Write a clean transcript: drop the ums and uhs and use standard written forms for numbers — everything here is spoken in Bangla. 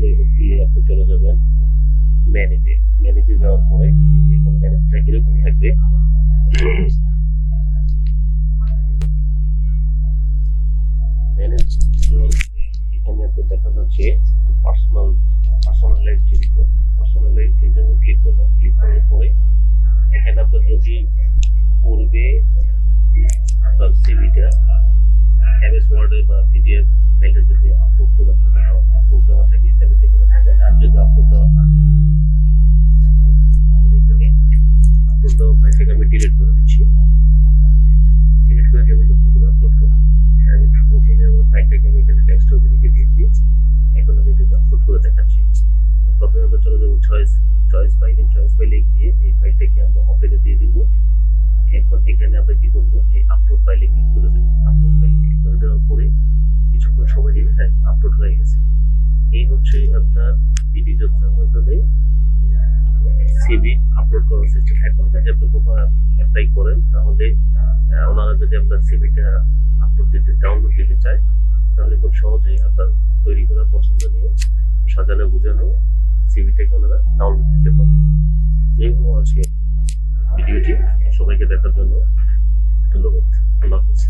করে দিয়ে আপনি চলে যাবেন ম্যানেজে যাওয়ার পরে এখানে ম্যানেজটা এরকম থাকবে। ম্যানেজ এখানে আপনি দেখা যাচ্ছে পার্সোনালাইজড ভিডিও ক্লিক করবেন। ক্লিক করার পরে এখানে আপনার যদি পূর্বে আপনার সিভিটা এমএস ওয়ার্ডে বা পিডিএফ ফাইলে যদি আপলোড করা থাকে তাহলে সেখানে পাবেন। আর যদি আপলোড দেওয়া না এখানে আপলোড দেওয়া ফাইলটাকে আমি ডিলিট করে দিচ্ছি। ডিলিট করে দিয়ে নতুন করে আপলোড করবো। আমি প্রথমে আমার ফাইলটাকে আমি এখানে টেক্সট করে লিখে দিয়েছি। এখন আমি এটাকে আপলোড করে দেখাচ্ছি। প্রথমে আমরা চলে যাবো চয়েস ফাইলে গিয়ে এই ফাইলটাকে আমরা ওপেনে দিয়ে দিব। এখন এখানে আমরা কি করবো, এই আপলোড ফাইলে ক্লিক করে দেবো। আপলোড ফাইলে ক্লিক করে দেওয়ার পরে কিছুক্ষণ সময় নেবে, হ্যাঁ আপলোড হয়ে গেছে। এই হচ্ছে আপনার Bdjobs এর মাধ্যমে সিভি আপলোড করার সিস্টেম। এখন যদি আপনি কোথাও অ্যাপ্লাই করেন তাহলে ওনারা যদি আপনার সিভিটা ডাউনলোড দিতে চায় তাহলে খুব সহজেই আপনার তৈরি করা পছন্দনীয় সাজানো গুজানো সিভিটাকে ওনারা ডাউনলোড দিতে পারে। এই হলো আজকে ভিডিওটি। সবাইকে দেখার জন্য ধন্যবাদ। আল্লাহ হাফেজ।